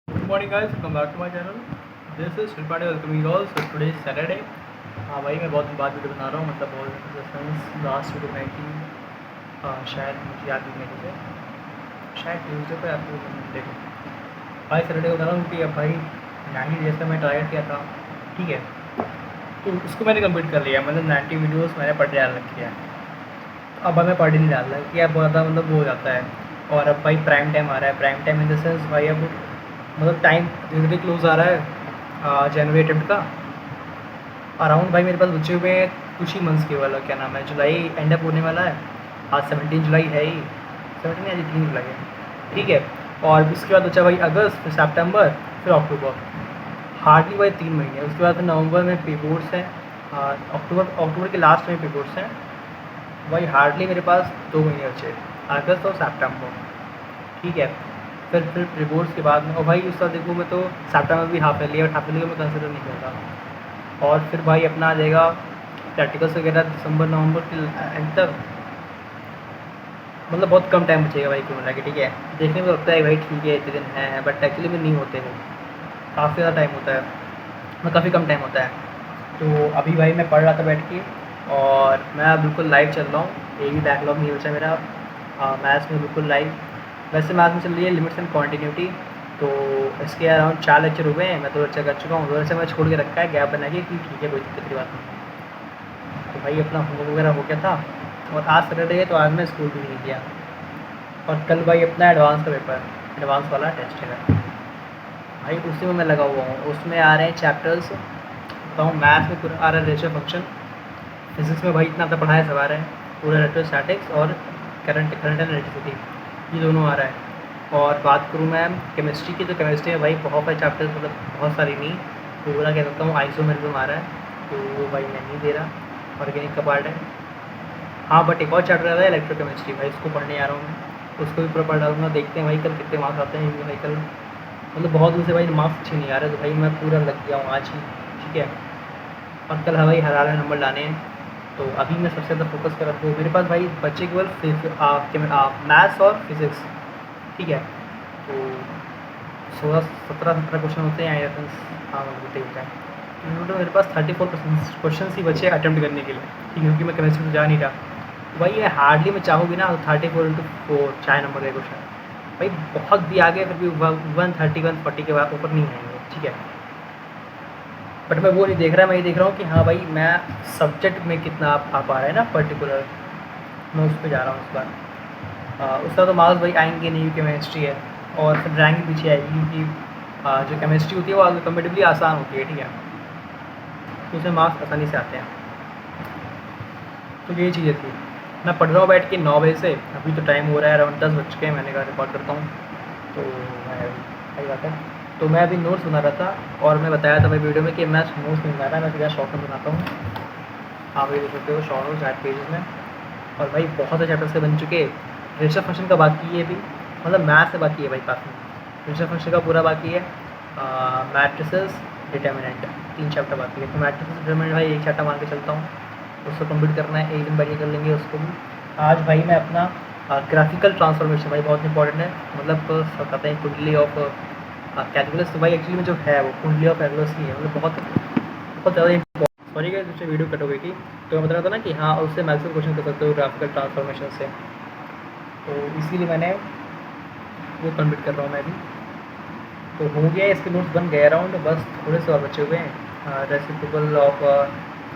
Good morning guys, welcome back to my channel. This is Shilpani welcoming you all. So today is Saturday. हाँ भाई मैं बहुत दिन बाद वीडियो बना रहा हूँ, मतलब बहुत लास्ट वीडियो बनाई थी शायद मुझे याद नहीं है मुझे शायद ट्यूजडे को या फिर मंडे को। भाई सैटरडे को बना रहा हूँ क्योंकि अब भाई नहीं जैसे मैं ट्राई किया था, ठीक है, तो उसको मैंने कंप्लीट कर लिया। मतलब 90 वीडियोस मैंने पढ़ डाल रखी है। अब हमें पढ़ नहीं डाल रहा है कि अब बहुत ज़्यादा मतलब वो हो जाता है। और अब भाई प्राइम टाइम आ रहा है, prime time in the sense भाई अब मतलब टाइम धीरे धीरे क्लोज आ रहा है जनवरी अटेम्प्ट का। अराउंड भाई मेरे पास बचे हुए हैं कुछ ही मंथ्स के वाला, क्या नाम है, जुलाई एंड अप होने वाला है। आज 17 जुलाई है ही, 17 या 3 जुलाई है, ठीक है। और उसके बाद बचा भाई अगस्त, फिर सितंबर, फिर अक्टूबर। हार्डली भाई 3 महीने। उसके बाद फिर नवंबर में पे बोर्ड्स हैं, अक्टूबर के लास्ट में पे बोर्ड्स हैं। भाई हार्डली मेरे पास 2 महीने बचे, अगस्त और सितंबर, ठीक है। फिर प्रीबोर्ड्स के बाद में, और भाई उसका देखो मैं तो सितंबर भी हाफ ईयरली, और हाफ ईयरली मैं कंसिडर नहीं करता। और फिर भाई अपना आ जाएगा प्रैक्टिकल्स वगैरह दिसंबर नवंबर के एंड तक। मतलब बहुत कम टाइम बचेगा भाई कुल मिला के, ठीक है। देखने में लगता है भाई ठीक है इतने दिन हैं, बट एक्चुअली में नहीं होते हैं, काफ़ी ज़्यादा टाइम होता है, मतलब काफ़ी कम टाइम होता है। तो अभी भाई मैं पढ़ रहा था बैठ के, और मैं बिल्कुल लाइव चल रहा हूँ, एक भी बैकलॉग नहीं बचा मेरा। मैथ्स में बिल्कुल लाइव। वैसे मैथ्स में चल रही है लिमिट्स एंड कॉन्टीन्यूटी, तो इसके अराउंड 4 लेक्चर हुए हैं। मैं 2 लेक्चर कर चुका हूँ, 2 लेक्चर मैं छोड़ के रखा है गैप बना के कि ठीक है कोई दिक्कत की बात नहीं। तो भाई अपना होमवर्क वगैरह हो गया था, और आज सैटरडे है तो आज मैं स्कूल भी नहीं गया। और कल भाई अपना एडवांस का पेपर, एडवांस वाला टेस्ट है भाई, उसी में मैं लगा हुआ हूँ। उसमें आ रहे हैं चैप्टर्स, बताऊँ, मैथ्स में पूरा आ रहा है रेशियो फंक्शन, फिजिक्स में भाई इतना तो पढ़ाया सब आ रहा है, पूरा इलेक्ट्रोस्टैटिक्स और करंट एंड इलेक्ट्रिसिटी, ये दोनों आ रहा है। और बात करूँ मैं केमिस्ट्री की, तो केमिस्ट्री में भाई बहुत सारे चैप्टर्स, मतलब बहुत सारी नहीं, पूरा कह सकता हूँ आइसोमेरिज्म आ रहा है, तो वो भाई मैं नहीं दे रहा, ऑर्गेनिक का पार्ट है। हाँ बट एक और चैप्टर आ रहा है इलेक्ट्रोकेमिस्ट्री, भाई उसको पढ़ने आ रहा हूँ मैं, उसको भी पूरा पढ़ डालूँगा। देखते हैं भाई कल कितने मार्क्स आते हैं, भाई कल मतलब बहुत दिन से भाई मार्क्स अच्छे नहीं आ रहे, तो भाई मैं पूरा लग गया हूँ आज ही, ठीक है। और कल भाई हरा नंबर लाने हैं, तो अभी मैं सबसे ज़्यादा फोकस कर रहा हूँ। मेरे पास भाई बच्चे केवल मैथ्स और फिज़िक्स, ठीक है। तो 17 क्वेश्चन होते हैं, हाँ होते होते हैं। टोटल मेरे पास 34 क्वेश्चन ही बचे अटैम्प्ट करने के लिए, ठीक है, क्योंकि मैं केमिस्ट्री में जा नहीं रहा। तो भाई ये हार्डली मैं चाहूँ भी ना तो 34 into 4 4 नंबर का क्वेश्चन, भाई बहुत भी आगे, फिर भी 130 140 के बाद ऊपर नहीं आएंगे, ठीक है। बट मैं वो नहीं देख रहा, मैं ये देख रहा हूँ कि हाँ भाई मैं सब्जेक्ट में कितना आ पा रहा है ना पर्टिकुलर, मैं उस पर जा रहा हूँ इस बार। उसका तो मार्क्स भाई आएंगे नहीं क्योंकि केमिस्ट्री है, और फिर रैंक पीछे आएगी क्योंकि जो केमिस्ट्री होती है वो कंपेटिवली आसान होती है, ठीक है, तो उसमें मार्क्स आसानी से आते हैं। तो ये चीज़ें थी। मैं पढ़ रहा हूँ बैठ के 9 बजे से, अभी तो टाइम हो रहा है अराउंड 10 बज के, मैंने कहा रिकॉर्ड करता हूँ। तो मैं सही बात है, तो मैं अभी नोट्स बना रहा था, और मैं बताया था भाई वीडियो में कि मैं नोट्स नहीं बना रहा, मैं सीधा शॉर्ट नोट बनाता हूँ। आप ये देख सकते हो शॉर्ट नोट्स 8 पेजेस में, और भाई बहुत से चैप्टर्स के बन चुके। रेशर फंक्शन का बाकी है अभी, मतलब मैथ से बाकी है भाई काफ़ी। रेशर फंक्शन का पूरा बाकी है, मैट्रिसेस, डिटर्मिनेंट, 3 चैप्टर बाकी है। तो मैट्रिसेस डिटर्मिनेंट भाई एक चैप्टर मान के चलता हूँ, उसको कंप्लीट करना है, एक दिन बैठ के कर लेंगे उसको भी। आज भाई मैं अपना ग्राफिकल ट्रांसफॉर्मेशन भाई बहुत इंपॉर्टेंट है, मतलब सब कहते हैं कुंडली ऑफ कैलकुलस, तो भाई एक्चुअली में जो है वो कुंडली ऑफ कैलकुलस ही है, मतलब बहुत बहुत ज़्यादा इंपॉर्टेंट। सॉरी कि दूसरी वीडियो कट हो गई थी, तो मैं बता रहा था ना कि हाँ उससे मैक्सिमम क्वेश्चन कर सकते हो ग्राफिकल ट्रांसफॉर्मेशन से, तो इसीलिए मैंने वो कंप्लीट कर रहा हूँ मैं भी। तो हो गया, इसके नोट्स बन गए अराउंड, बस थोड़े से और बचे हुए हैं। रेसिप्रोकल ऑफ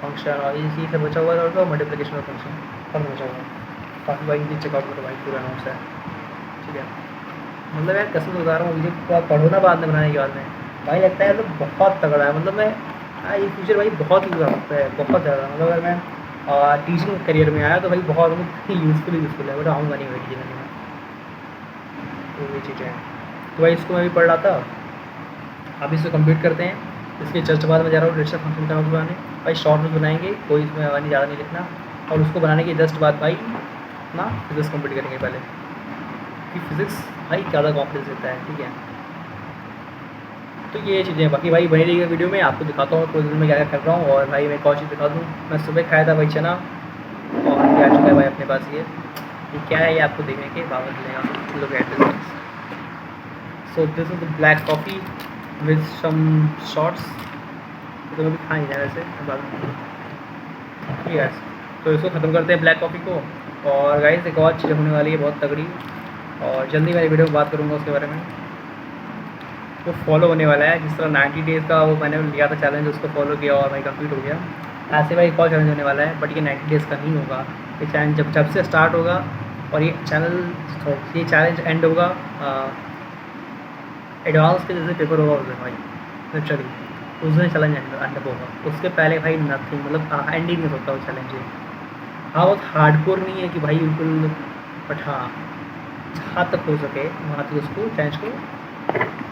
फंक्शन और इसी से बचा हुआ है, और मल्टीप्लिकेशन ऑफ फंक्शन सब बचा हुआ है। काफ़ी भाई ये चेकआउट करो भाई, पूरा नोट्स है, ठीक है। मतलब यार कसम बता रहा हूँ, मुझे पूरा पढ़ो ना बाद में बनाने के बाद में, भाई लगता है तो बहुत तगड़ा है। मतलब मैं ये फ्यूचर भाई बहुत यूज़ आ सकता है, बहुत ज़्यादा। मतलब अगर मैं टीचिंग करियर में आया तो भाई बहुत यूज़फुल है, बट आऊँगा नहीं भाई टीचिंग में, तो ये चीज़ें हैं। तो भाई इसको मैं भी पढ़ रहा था, अब इसको कंप्लीट करते हैं। इसके जस्ट बाद मैं जा रहा हूँ रेशर फंक्शन का नोट बनाने, भाई शॉर्ट नोट बनाएंगे, कोई इसमें नहीं ज़्यादा नहीं लिखना। और उसको बनाने के जस्ट बाद भाई अपना फिजिक्स कंप्लीट करेंगे पहले, कि फिजिक्स भाई ज़्यादा कॉन्फिडेंस देता है, ठीक है। तो ये चीज़ें बाकी भाई बनी रही वीडियो में, आपको दिखाता हूँ पूरे दिन में क्या क्या कर रहा हूँ। और भाई मैं एक और चीज़ दिखा दूँ, मैं सुबह खाया था भाई चना, और ये आ चुका है भाई अपने पास। ये क्या है ये आपको देखने के बाद मिलेगा, लोग address. So this is the black coffee with some shorts. तो अभी खा नहीं रहा वैसे बाद में, ठीक है। तो इसको ख़त्म करते हैं ब्लैक कॉफ़ी को। और गाइस एक और चीज़ होने वाली है बहुत तगड़ी, और जल्दी मैं वीडियो में बात करूँगा उसके बारे में। वो फॉलो होने वाला है, जिस तरह 90 डेज़ का वो मैंने लिया था चैलेंज, उसको फॉलो किया और भाई कंप्लीट हो गया। ऐसे भाई एक और चैलेंज होने वाला है, बट ये 90 डेज़ का नहीं होगा। ये चैलेंज जब से स्टार्ट होगा और ये चैलेंज एंड होगा एडवांस के जैसे पेपर होगा उस दिन भाई, लिटरली उस दिन चैलेंज एंड होगा। उसके पहले भाई नथिंग, मतलब एंड ही नहीं होता वो चैलेंज। हाँ बहुत हार्डकोर नहीं है कि भाई बिल्कुल, बट हाँ जहाँ तक हो सके वहाँ तक उसको चैलेंज को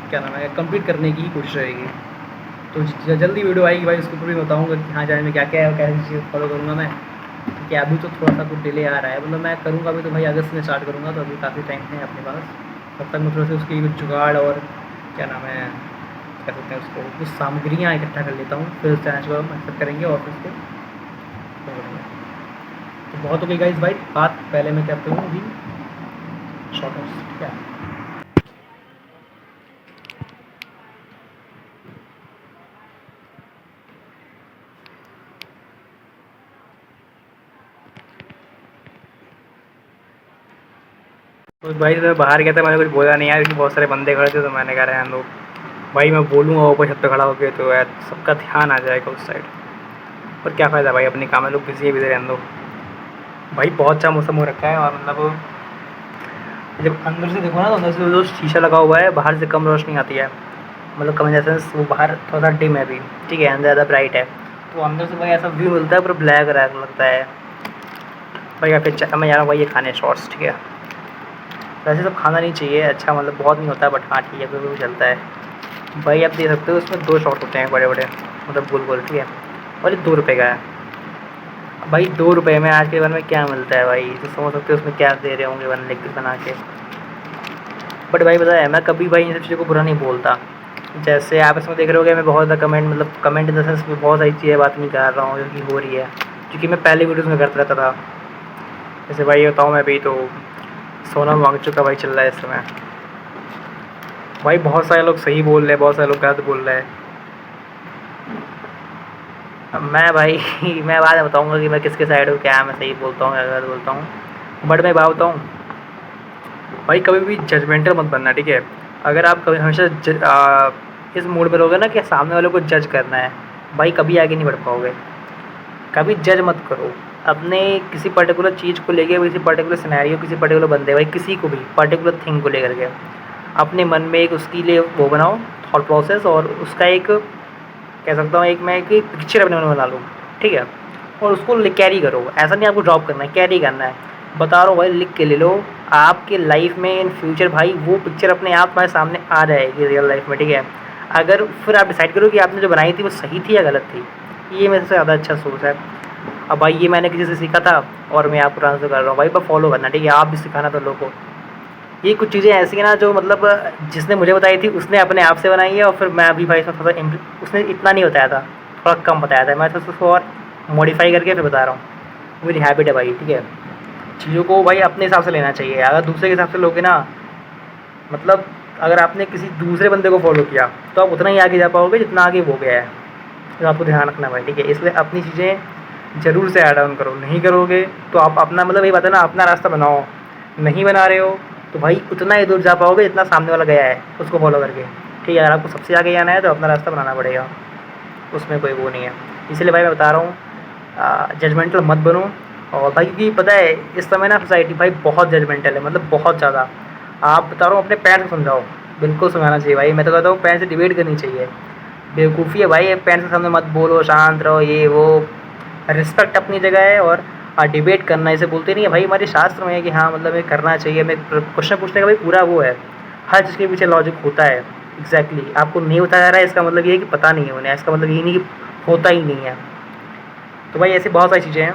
क्या नाम है कंप्लीट करने की कोशिश रहेगी। तो जल्दी वीडियो आएगी भाई, उसके ऊपर भी बताऊँगा कि हाँ चैलेंज में क्या क्या है और कैसी चीज़ फॉलो करूँगा मैं। क्योंकि अभी तो थोड़ा सा कुछ डिले आ रहा है, मतलब मैं करूँगा अभी तो भाई अगस्त में स्टार्ट करूँगा, तो अभी काफ़ी टाइम है अपने पास। तब तक मैं थोड़ा सा उसकी कुछ जुगाड़ और क्या नाम है क्या कहते हैं उसको, कुछ सामग्रियाँ इकट्ठा कर लेता हूँ, फिर उस चैलेंज को हम एक्सेप्ट करेंगे और फिर उसको करेंगे। तो बहुत हो गई गाइस भाई बात, पहले मैं क्या करूँ अभी शॉर्ट नोट्स क्या तो भाई तो बाहर गया था, मैंने कुछ बोला नहीं यार क्योंकि बहुत सारे बंदे खड़े थे, तो मैंने कहा रहने दो भाई, मैं बोलूँगा ऊपर छत पे खड़ा होकर तो यार सबका ध्यान आ जाएगा उस साइड। और क्या फ़ायदा भाई, अपने काम में लोग बिजी है, बिजी रहने दो भाई। बहुत अच्छा मौसम हो रखा है, और मतलब जब अंदर से देखो ना तो अंदर से जो शीशा लगा हुआ है बाहर से कम रोशनी आती है, मतलब कम इन द सेंस वो बाहर थोड़ा सा डिम है अभी, ठीक है, अंदर ज़्यादा ब्राइट है। तो अंदर से भाई ऐसा व्यू मिलता है, पूरा ब्लैक रैक लगता है भाई। या फिर मैं जा रहा हूँ भाई ये खाने शॉर्ट्स, ठीक है। वैसे सब खाना नहीं चाहिए, अच्छा मतलब बहुत नहीं होता, बट हाँ ठीक है कोई भी चलता है भाई। आप देख सकते हो उसमें 2 शॉर्ट होते हैं बड़े बड़े, मतलब गोल गोल, ठीक है। और ये 2 रुपये का है भाई। 2 रुपये में आज के वन में क्या मिलता है भाई, तो समझ सकते हो उसमें क्या दे रहे होंगे वन लेग बना के। बट भाई पता है मैं कभी भाई इन सब चीज़ों को बुरा नहीं बोलता। जैसे आप इसमें देख रहे होगे मैं बहुत ज़्यादा कमेंट, मतलब कमेंट इन द सेंस में बहुत सारी चीज़ें बात नहीं कर रहा हूँ जो कि हो रही है, क्योंकि मैं पहले वीडियोज़ में करता रहता था। जैसे भाई ये बताऊँ मैं भी तो सोना मांग चुका भाई चल रहा है इस समय भाई। बहुत सारे लोग सही बोल रहे हैं, बहुत सारे लोग गलत बोल रहे हैं। अब मैं भाई मैं बाद में बताऊँगा कि मैं किसके साइड हूँ, क्या मैं सही बोलता हूँ या गलत बोलता हूँ। बट मैं बात बताऊँ भाई, कभी भी जजमेंटल मत बनना, ठीक है। अगर आप कभी हमेशा इस मूड में रहोगे ना कि सामने वाले को जज करना है, भाई कभी आगे नहीं बढ़ पाओगे। कभी जज मत करो अपने किसी पर्टिकुलर चीज़ को लेके, किसी पर्टिकुलर सिनेरियो, किसी पर्टिकुलर बंदे, भाई किसी को भी पर्टिकुलर थिंग को लेकर के अपने मन में एक उसके लिए वो बनाओ थॉट प्रोसेस, और उसका एक कह सकता हूँ एक मैं एक पिक्चर अपने मन में बना लूँ, ठीक है। और उसको कैरी करो, ऐसा नहीं आपको ड्रॉप करना है, कैरी करना है। बता रहा हूँ भाई, लिख के ले लो। आपके लाइफ में इन फ्यूचर भाई वो पिक्चर अपने आप हमारे सामने आ जाएगी रियल लाइफ में, ठीक है। अगर फिर आप डिसाइड करो कि आपने जो बनाई थी वो सही थी या गलत थी, ये मेरे से ज़्यादा अच्छा सोच है। अब भाई ये मैंने किसी से सीखा था और मैं आपको ट्रांसफर कर रहा हूँ भाई, पर फॉलो करना, ठीक है। आप भी सिखाना तो लोगों को। ये कुछ चीज़ें ऐसी हैं ना जो मतलब जिसने मुझे बताई थी उसने अपने आप से बनाई है, और फिर मैं अभी भाई इसमें थोड़ा उसने इतना नहीं बताया था, थोड़ा कम बताया था, मैं तो उसको और मॉडिफाई करके फिर बता रहा हूँ। मेरी हैबिट है भाई, ठीक है। चीज़ों को भाई अपने हिसाब से लेना चाहिए, अगर दूसरे के हिसाब से लोगे ना, मतलब अगर आपने किसी दूसरे बंदे को फॉलो किया तो आप उतना ही आगे जा पाओगे जितना आगे वो गया है। तो आपको ध्यान रखना भाई, ठीक है। इसलिए अपनी चीज़ें ज़रूर से ऐड ऑन करो, नहीं करोगे तो आप अपना मतलब ये बात है ना, अपना रास्ता बनाओ। नहीं बना रहे हो तो भाई उतना ही दूर जा पाओगे जितना सामने वाला गया है उसको फॉलो करके, ठीक है। अगर आपको सबसे आगे जाना है तो अपना रास्ता बनाना पड़ेगा, उसमें कोई वो नहीं है। इसलिए भाई मैं बता रहा हूँ जजमेंटल मत बनो। और भाई क्योंकि पता है इस समय ना सोसाइटी भाई बहुत जजमेंटल है, मतलब बहुत ज़्यादा। आप बता रहा हूँ अपने पेरेंट्स को समझाओ, बिल्कुल समझाना चाहिए भाई। मैं तो कहता हूँ पेरेंट्स से डिबेट करनी चाहिए। बेवकूफ़ी है भाई, पेरेंट्स के सामने मत बोलो, शांत रहो, ये वो। रिस्पेक्ट अपनी जगह है, और डिबेट करना इसे बोलते नहीं है भाई। हमारे शास्त्र में है कि हाँ मतलब ये करना चाहिए, हमें क्वेश्चन पूछने का भाई पूरा वो है, हर चीज़ के पीछे लॉजिक होता है। एग्जैक्टली आपको नहीं बताया जा रहा है इसका मतलब ये है कि पता नहीं है उन्हें, इसका मतलब ये नहीं कि होता ही नहीं है। तो भाई ऐसी बहुत सारी चीज़ें हैं,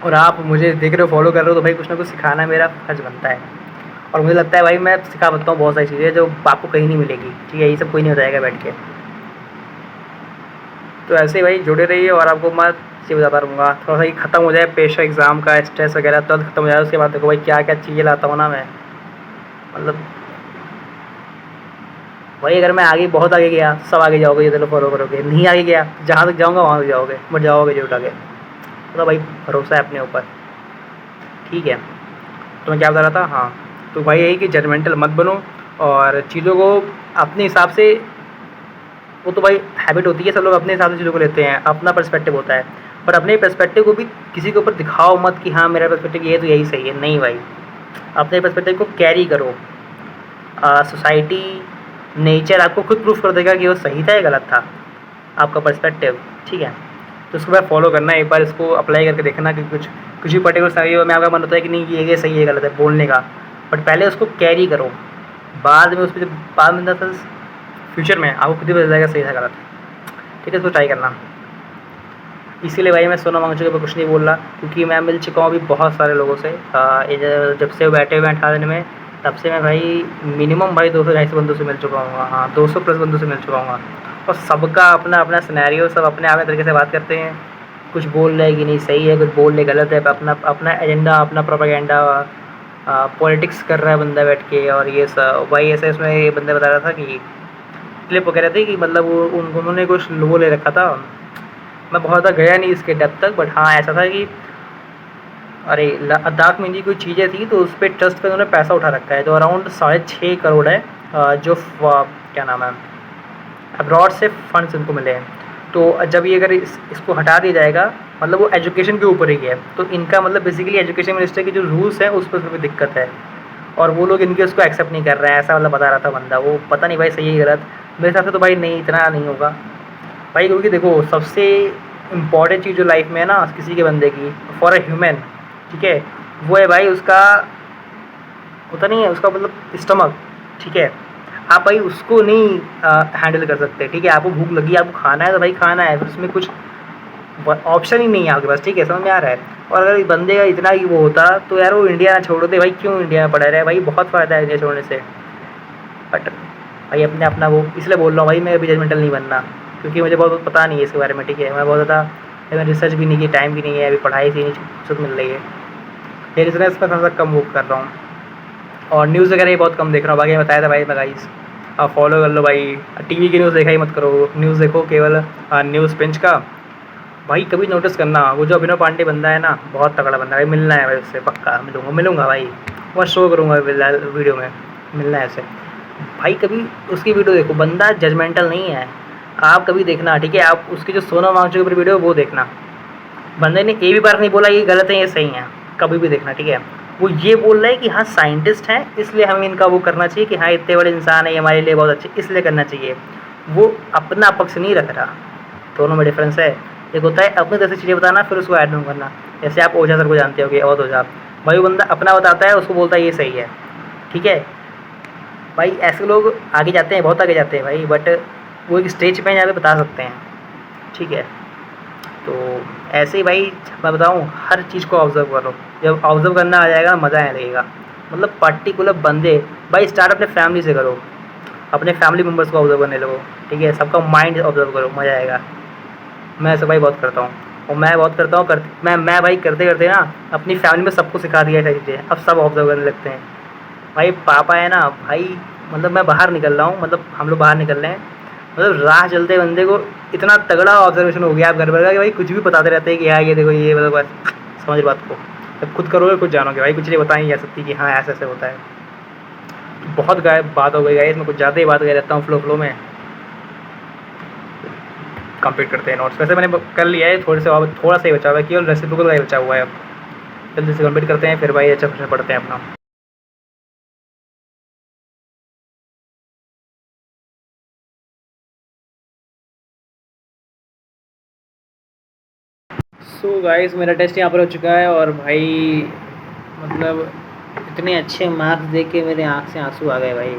और आप मुझे देख रहे हो, फॉलो कर रहे हो, तो भाई कुछ ना कुछ सिखाना मेरा फर्ज बनता है। और मुझे लगता है भाई मैं सिखा सकता हूँ बहुत सारी चीज़ें जो आपको कहीं नहीं मिलेगी, ठीक है। ये सब कोई नहीं बताएगा बैठ के। तो ऐसे ही भाई जुड़े रहिए, और आपको मैं ये बताता रहूँगा। थोड़ा सा ये खत्म हो जाए पेशा एग्ज़ाम का स्ट्रेस वगैरह, तो खत्म हो जाए, उसके बाद देखो भाई क्या क्या चीज़ें लाता हूँ ना मैं, मतलब भाई अगर मैं आगे बहुत आगे गया, सब आगे जाओगे, ये तो फॉलो करोगे, नहीं आगे गया जहाँ तक जाऊँगा वहाँ तक जाओगे, बट जाओगे जरूर आगे। तो भाई भरोसा है अपने ऊपर, ठीक है। तो मैं क्या बता रहा था, हाँ, तो भाई यही कि जजमेंटल मत बनो और चीज़ों को अपने हिसाब से, वो तो भाई हैबिट होती है, सब लोग अपने हिसाब से चीज़ों को लेते हैं, अपना पर्सपेक्टिव होता है, पर अपने पर्सपेक्टिव को भी किसी के ऊपर दिखाओ मत कि हाँ मेरा पर्सपेक्टिव ये है तो यही सही है, नहीं भाई, अपने पर्सपेक्टिव को कैरी करो। सोसाइटी, नेचर आपको खुद प्रूफ कर देगा कि वो सही था या गलत था, आपका पर्सपेक्टिव, ठीक है। तो उसको मैं फॉलो करना, एक बार इसको अप्लाई करके देखना कि कुछ भी पर्टिकुलर सिनेरियो में आपका मन होता है कि नहीं ये सही है गलत है बोलने का, बट पहले उसको कैरी करो, बाद में उस पर जब बाद में फ्यूचर में आपको खुद ही पता जाएगा सही था गलत, ठीक है। इसको ट्राई करना। इसीलिए भाई मैं सोनम वांगचुक के ऊपर कुछ नहीं बोल रहा, क्योंकि मैं मिल चुका हूँ अभी बहुत सारे लोगों से, जब से वो बैठे हुए हैं 18 दिन में, तब से मैं भाई मिनिमम भाई 200-250 बंदों से मिल चुका हूँ, हाँ 200 प्लस बंदों से मिल चुका हूँ। और सबका अपना अपना सिनेरियो, सब अपने अपने तरीके से बात करते हैं, कुछ बोल रहे हैं कि नहीं सही है, कुछ बोल रहे गलत है, अपना अपना एजेंडा, अपना प्रोपेगेंडा, पॉलिटिक्स कर रहा है बंदा बैठ के। और ये सब भाई ऐसे इसमें ये बंदे बता रहा था कि क्लिप वो कह रहे थे कि मतलब वो उन्होंने कुछ वो ले रखा था, मैं बहुत ज़्यादा गया नहीं इसके डेप्थ तक, बट हाँ ऐसा था कि अरे लद्दाख में जी कोई चीज़ें थी तो उस पर ट्रस्ट पे उन्होंने पैसा उठा रखा है, जो अराउंड 6.5 करोड़ है, जो क्या नाम है, अब्रॉड से फंड्स इनको मिले हैं। तो जब ये अगर इसको हटा दिया जाएगा, मतलब वो एजुकेशन के ऊपर ही है, तो इनका मतलब बेसिकली एजुकेशन मिनिस्टर के जो रूल्स हैं उस पर भी दिक्कत है, और वो लोग इनके उसको एक्सेप्ट नहीं कर रहे हैं, ऐसा मतलब बता रहा था बंदा। वो पता नहीं भाई सही है गलत, मेरे हिसाब से तो भाई नहीं, इतना नहीं होगा भाई, क्योंकि देखो सबसे इम्पॉर्टेंट चीज़ जो लाइफ में है ना किसी के बंदे की, फॉर अ ह्यूमन, ठीक है, वो है भाई उसका होता नहीं है, उसका मतलब स्टमक, ठीक है। आप भाई उसको नहीं हैंडल कर सकते, ठीक है। आपको भूख लगी, आपको खाना है तो भाई खाना है, फिर उसमें कुछ ऑप्शन ही नहीं है आपके पास, ठीक है, समझ में आ रहा है। और अगर बंदे का इतना ही वो होता तो यार वो इंडिया ना छोड़ दे भाई, क्यों इंडिया में पड़ा रहे भाई, बहुत फ़ायदा है इंडिया छोड़ने से। बट भाई अपने अपना वो, इसलिए बोल रहा हूँ भाई मैं अभी जजमेंटल नहीं बनना, क्योंकि मुझे बहुत पता नहीं है इसके बारे में, ठीक है। मैं बहुत ज़्यादा मैंने रिसर्च भी नहीं की, टाइम भी नहीं है, अभी पढ़ाई से नहीं फुर्सत मिल रही है, ये रिजनेस पर थोड़ा सा कम वो कर रहा हूँ, और न्यूज़ वगैरह ये बहुत कम देख रहा हूँ। बाकी बताया था भाई मैं गाइस, आप फॉलो कर लो भाई, टीवी की न्यूज़ देखा ही मत करो, न्यूज़ देखो केवल न्यूज़ पिंच का। भाई कभी नोटिस करना, वो जो अभिनव पांडे बंदा है ना, बहुत तगड़ा बंदा है भाई, मिलना है भाई उससे, पक्का मिलूँगा भाई, और शो करूँगा वीडियो में, मिलना है उससे भाई। कभी उसकी वीडियो देखो, बंदा जजमेंटल नहीं है, आप कभी देखना, ठीक है। आप उसकी जो सोनम वांगचुक के ऊपर वीडियो है वो देखना, बंदे ने एक भी बार नहीं बोला ये गलत है ये सही है, कभी भी देखना, ठीक है। वो ये बोल रहा है कि हाँ साइंटिस्ट हैं इसलिए हमें इनका वो करना चाहिए कि हाँ इतने बड़े इंसान है, हमारे लिए बहुत अच्छे इसलिए करना चाहिए, वो अपना पक्ष नहीं रख रहा। दोनों में डिफरेंस है, एक होता है अपने तरह से चीज़ें बताना, फिर उसको ऐड करना। जैसे आप ओझा सर को जानते होगे, अवध ओझा, भाई वो बंदा अपना बताता है, उसको बोलता है ये सही है, ठीक है। भाई ऐसे लोग आगे जाते हैं, बहुत आगे जाते हैं भाई, बट वो एक स्टेज पे यहाँ पे बता सकते हैं, ठीक है। तो ऐसे ही भाई मैं बताऊँ, हर चीज़ को ऑब्ज़र्व करो, जब ऑब्ज़र्व करना आ जाएगा मज़ा आने लगेगा। मतलब पर्टिकुलर बंदे भाई स्टार्ट अपने फैमिली से करो, अपने फैमिली मेम्बर्स को ऑब्ज़र्व करने लगो, ठीक है। सबका माइंड ऑब्ज़र्व करो, मज़ा आएगा। मैं ऐसा भाई बहुत करता हूँ, और मैं बहुत करता हूँ मैं भाई करते करते ना अपनी फैमिली में सबको सिखा दिया है चीज़ें, अब सब ऑब्ज़र्व करने लगते हैं। भाई पापा है ना भाई, मतलब मैं बाहर निकल रहा हूँ, मतलब हम लोग बाहर निकल रहे हैं, मतलब राह चलते बंदे को इतना तगड़ा ऑब्जर्वेशन हो गया आप घर पर का कि भाई कुछ भी बताते रहते हैं कि हाँ ये देखो ये, मतलब बस समझ बात को, जब खुद करोगे खुद जानोगे भाई, कुछ नहीं बताएं जा सकती कि हाँ ऐसे ऐसे होता है। बहुत बात हो गई है इसमें, कुछ ज़्यादा ही बात कर रहता हूँ फ्लो में। कंप्लीट करते हैं नोट्स, वैसे मैंने कर लिया है, थोड़ा सा ही बचा हुआ है, केवल रेसिप्रोकल का ही बचा हुआ है। अब जल्दी से कंप्लीट करते हैं, फिर भाई अच्छा क्वेश्चन पढ़ते हैं अपना। सो गाइस मेरा टेस्ट यहाँ पर हो चुका है, और भाई मतलब इतने अच्छे मार्क्स देख के मेरे आँख से आंसू आ गए भाई,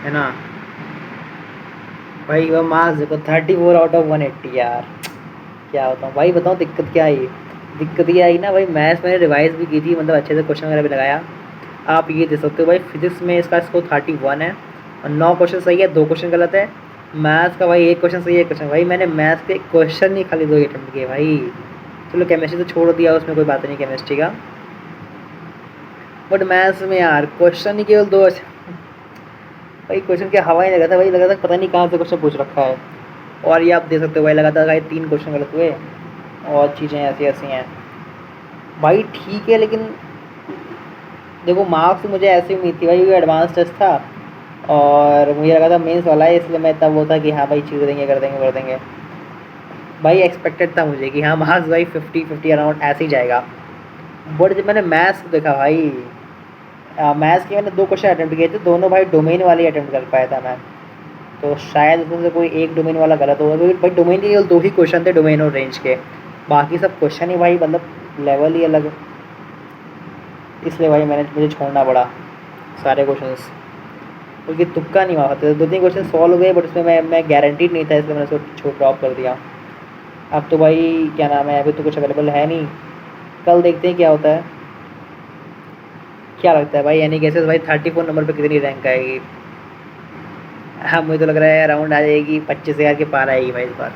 है ना भाई। वो मार्क्स देखो 34 आउट ऑफ 180 यार, क्या बताऊँ भाई, बताओ दिक्कत क्या आई। दिक्कत ये आई ना भाई, मैथ्स मैंने रिवाइज भी की थी, मतलब अच्छे से क्वेश्चन वगैरह भी लगाया। आप ये दे सकते हो भाई, फिजिक्स में इसका स्कोर 31 है, और 9 क्वेश्चन सही है, 2 क्वेश्चन गलत है। मैथ्स का भाई 1 क्वेश्चन सही है, 1 क्वेश्चन, भाई मैंने मैथ्स के क्वेश्चन नहीं खाली 2 अटेम्प्ट किए भाई। चलो केमिस्ट्री तो छोड़ दिया, उसमें कोई बात नहीं केमिस्ट्री का, बट मैथ्स में यार क्वेश्चन ही केवल 2। भाई क्वेश्चन क्या हवा ही लगा था भाई, लगा था पता नहीं कहाँ से क्वेश्चन पूछ रखा है। और ये आप देख सकते हो भाई, लगातार भाई 3 क्वेश्चन गलत हुए और चीज़ें ऐसी ऐसी हैं भाई। ठीक है, लेकिन देखो मार्क्स मुझे ऐसी उम्मीद थी भाई, ये एडवांस टेस्ट था और मुझे लगा था मेंस वाला है, इसलिए मैं तब वो था कि हाँ भाई चीज़ देंगे, कर देंगे भाई। एक्सपेक्टेड था मुझे कि हाँ मार्क्स भाई 50-50 अराउंड ऐसे ही जाएगा। बट जब मैंने मैथ्स देखा भाई, मैथ्स के मैंने 2 क्वेश्चन अटेम्प्ट किए थे, दोनों भाई डोमेन वाले अटेम्प्ट कर पाया था मैं। तो शायद उसमें से कोई एक डोमेन वाला गलत होगा, क्योंकि भाई डोमेन के केवल 2 ही क्वेश्चन थे, डोमेन और रेंज के। बाकी सब क्वेश्चन ही भाई मतलब लेवल ही अलग, इसलिए भाई मुझे छोड़ना पड़ा सारे क्वेश्चंस, क्योंकि तुक्का नहीं हुआ था। 2-3 क्वेश्चन सॉल्व हो गए, बट उसमें मैं गारंटीड नहीं था, इसलिए मैंने उसको ड्रॉप कर दिया। अब तो भाई क्या नाम है, अभी तो कुछ अवेलेबल है नहीं, कल देखते हैं क्या होता है। क्या लगता है भाई, यानी कैसे भाई 34 नंबर पे कितनी रैंक आएगी? हाँ मुझे तो लग रहा है अराउंड आ जाएगी 25,000 के पार आएगी भाई इस बार।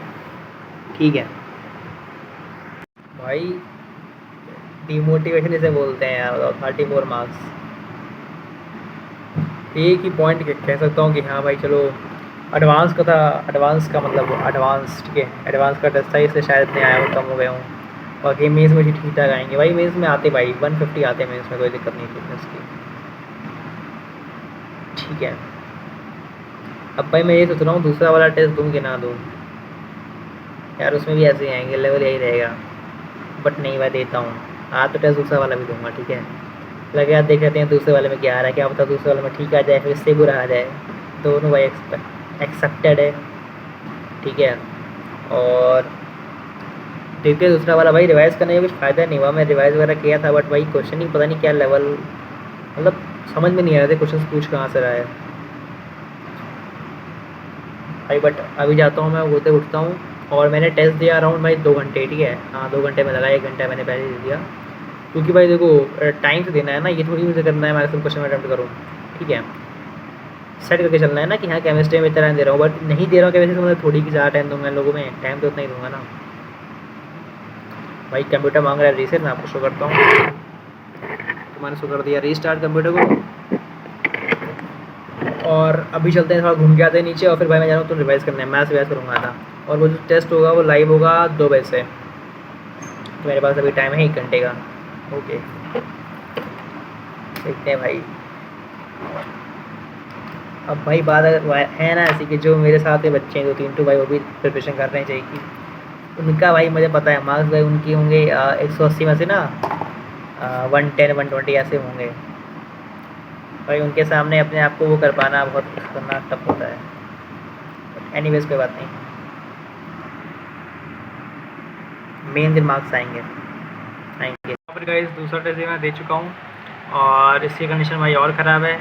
ठीक है भाई, डिमोटिवेशन इसे बोलते हैं यार। 34 मार्क्स, एक ही पॉइंट कह सकता हूँ कि हाँ भाई चलो एडवांस का था, एडवांस का मतलब एडवांस, ठीक है एडवांस का टेस्ट था, इसलिए शायद नहीं आया हूँ, कम हो गया हूँ। बाकी मेंस में ठीक ठाक आएंगे भाई, मेंस में आते भाई 150 आते हैं मेंस में, कोई दिक्कत नहीं फिटनेस की। ठीक है, अब भाई मैं ये सोच रहा हूँ दूसरा वाला टेस्ट दूँ कि ना दूँ यार, उसमें भी ऐसे ही आएंगे, लेवल यही रहेगा। बट नहीं भाई देता हूँ, आज तो टेस्ट दूसरा वाला भी दूंगा। ठीक है, लगे यार देख लेते हैं दूसरे वाले में क्या आ रहा है, क्या पता दूसरे वाले में ठीक आ जाए, फिर इससे बुरा आ जाए। दोनों भाई एक्सेप्टेड है। ठीक है, और देखते हैं दूसरा वाला। भाई रिवाइज़ करने का कुछ फ़ायदा नहीं हुआ, मैं रिवाइज़ वगैरह किया था, बट भाई क्वेश्चन ही पता नहीं क्या लेवल, मतलब समझ में नहीं आ रहे थे क्वेश्चन पूछ कहाँ से रहा है भाई। बट अभी जाता हूँ मैं, वो तो उठता हूँ और मैंने टेस्ट दिया अराउंड भाई 2 घंटे। ठीक है, हाँ 2 घंटे में लगा, 1 घंटा मैंने पहले दे दिया, क्योंकि भाई देखो टाइम से देना है ना, ये थोड़ी मुझे करना है मैं सिर्फ क्वेश्चन अटेम्प्ट करूँ। ठीक है, सेट करके चलना है ना कि हाँ केमिस्ट्री में इतना टाइम दे रहा हूँ, बट नहीं दे रहा हूँ केमिस्ट्री तो मतलब थोड़ी की ज़्यादा टाइम दूँगा इन लोगों में, टाइम तो उतना ही दूँगा ना भाई। कंप्यूटर मांग रहा है रीसेट, मैं आपको शो करता हूँ। तो मैंने शो कर दिया रीस्टार्ट कंप्यूटर को, और अभी चलते हैं थोड़ा घूम के आते हैं नीचे, और फिर भाई मैं जा रहा हूँ तो रिवाइज़ करना है, मैथ्स रिवाइज़ करूँगा था। और वो जो टेस्ट होगा वो लाइव होगा 2 बजे से, तो मेरे पास अभी टाइम है 1 घंटे का। ओके देखते हैं भाई। अब भाई बात है ना ऐसी कि जो मेरे साथ के बच्चे हैं 2-3 तो भाई वो भी प्रिपरेशन कर रहे हैं चाहिए कि उनका भाई मुझे पता है मार्क्स भाई उनकी होंगे 180 में से ना 110-120 ऐसे होंगे भाई। उनके सामने अपने आप को वो कर पाना बहुत खतरनाक टफ होता है। एनीवेज कोई बात नहीं, मेन दिन मार्क्स आएंगे। यहाँ पर गाइस दूसरा टेस्ट मैं दे चुका हूँ, और इसकी कंडीशन भाई और ख़राब है।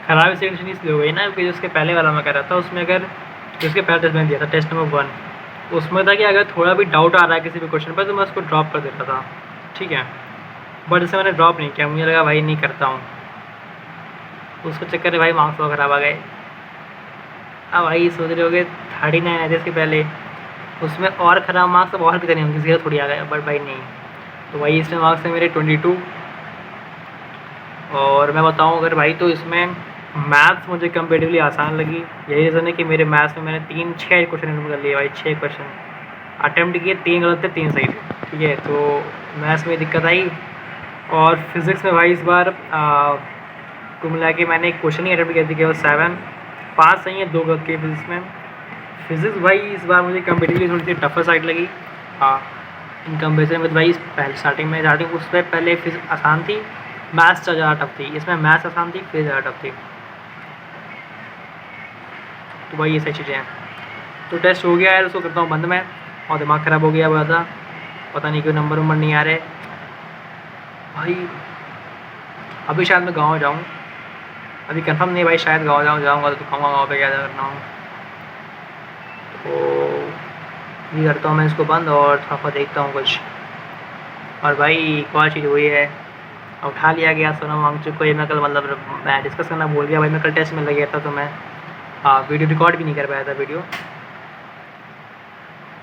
ख़राब इसकी कंडीशन इसलिए हो गई ना क्योंकि जिसके पहले वाला मैं कर रहा था उसमें, अगर जिसके पहले टेस्ट मैंने दिया था टेस्ट नंबर 1, उसमें था कि अगर थोड़ा भी डाउट आ रहा है किसी भी क्वेश्चन पर तो मैं उसको ड्रॉप कर देता था। ठीक है, बट इसे मैंने ड्रॉप नहीं किया, मुझे लगा भाई नहीं करता हूँ, उसके चक्कर में भाई मार्क्स बहुत ख़राब आ गए। अब भाई सोच रहे हो गए 39 आए थे इसके पहले, उसमें और ख़राब मार्क्स अब और कितने होंगे, 0 थोड़ी आ गए, बट भाई नहीं। तो भाई इसमें मार्क्स है मेरे 22। और मैं बताऊं अगर भाई तो इसमें मैथ्स मुझे कंपेरेटिवली आसान लगी। यही रीज़न है कि मेरे मैथ्स में मैंने 6 क्वेश्चन अटेम्प्ट कर लिए भाई, 6 क्वेश्चन अटेम्प्ट किए, 3 गलत थे 3 सही थे। ठीक है, तो मैथ्स में दिक्कत आई। और फिज़िक्स में भाई इस बार कुल मिला के मैंने एक क्वेश्चन ही अटेम्प्ट किया थी केवल 7, 5 सही है 2 गलत के फिज़िक्स में। फिज़िक्स भाई इस बार मुझे कंपेरेटिवली थोड़ी सी टफर साइड लगी। हाँ, इन कंपेरिजन में भाई पहले स्टार्टिंग में जाती हूँ उससे पहले फिज़िक्स आसान थी, मैथ्स ज़्यादा टफ थी। इसमें मैथ्स आसान थी, फिर ज़्यादा टफ थी। तो भाई ये सही चीज़ें हैं। तो टेस्ट हो गया है, उसको करता हूँ बंद में, और दिमाग ख़राब हो गया बहुत ज़्यादा, पता नहीं क्यों नंबर नहीं आ रहे भाई। अभी शायद मैं गाँव जाऊँ, अभी कंफर्म नहीं भाई, शायद गाँव जाऊँगा तो दिखाऊँगा गाँव पे क्या करना हूँ। तो ये करता हूँ मैं इसको बंद, और थोड़ा देखता हूँ कुछ। और भाई एक और चीज़ हुई है, उठा लिया गया सोनम वांगचुक को। ये मैं कल मतलब मैं डिस्कस करना भूल गया भाई, मैं कल टेस्ट में लग गया था तो मैं वीडियो रिकॉर्ड भी नहीं कर पाया था वीडियो।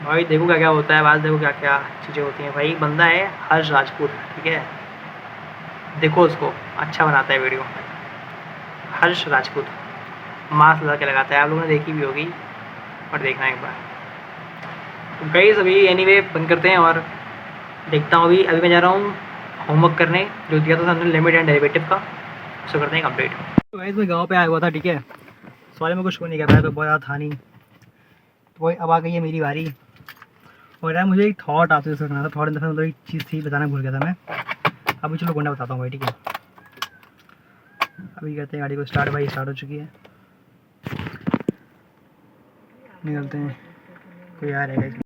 भाई देखो क्या क्या होता है, बाद देखो क्या क्या चीज़ें होती हैं। भाई बंदा है हर्ष राजपूत, ठीक है, देखो उसको अच्छा बनाता है वीडियो। हर्ष राजपूत मास्क लगा के लगाता है, आप लोगों ने देखी भी होगी और देखना एक बार। तो गाइस अभी एनीवे बंद करते हैं और देखता हूँ। अभी मैं जा रहा हूँ होमवर्क करने, जो दिया था हमने लिमिट एंड डेरिवेटिव का, उसको करते हैं कंप्लीट। तो गाइस मैं गाँव पे आया हुआ था, ठीक है, सॉरी मैं कुछ शो नहीं कर पाया, तो बहुत ज़्यादा था नहीं, तो वही अब आ गई है मेरी बारी। और यार मुझे एक थॉट आपसे सुनना था, थॉट मतलब एक चीज़ थी बताना भूल गया था मैं, अभी चलो गुंडा बताता हूँ भाई, ठीक है। अभी कहते हैं गाड़ी को स्टार्ट, भाई स्टार्ट हो चुकी है, निकलते हैं, कोई आ रहेगा।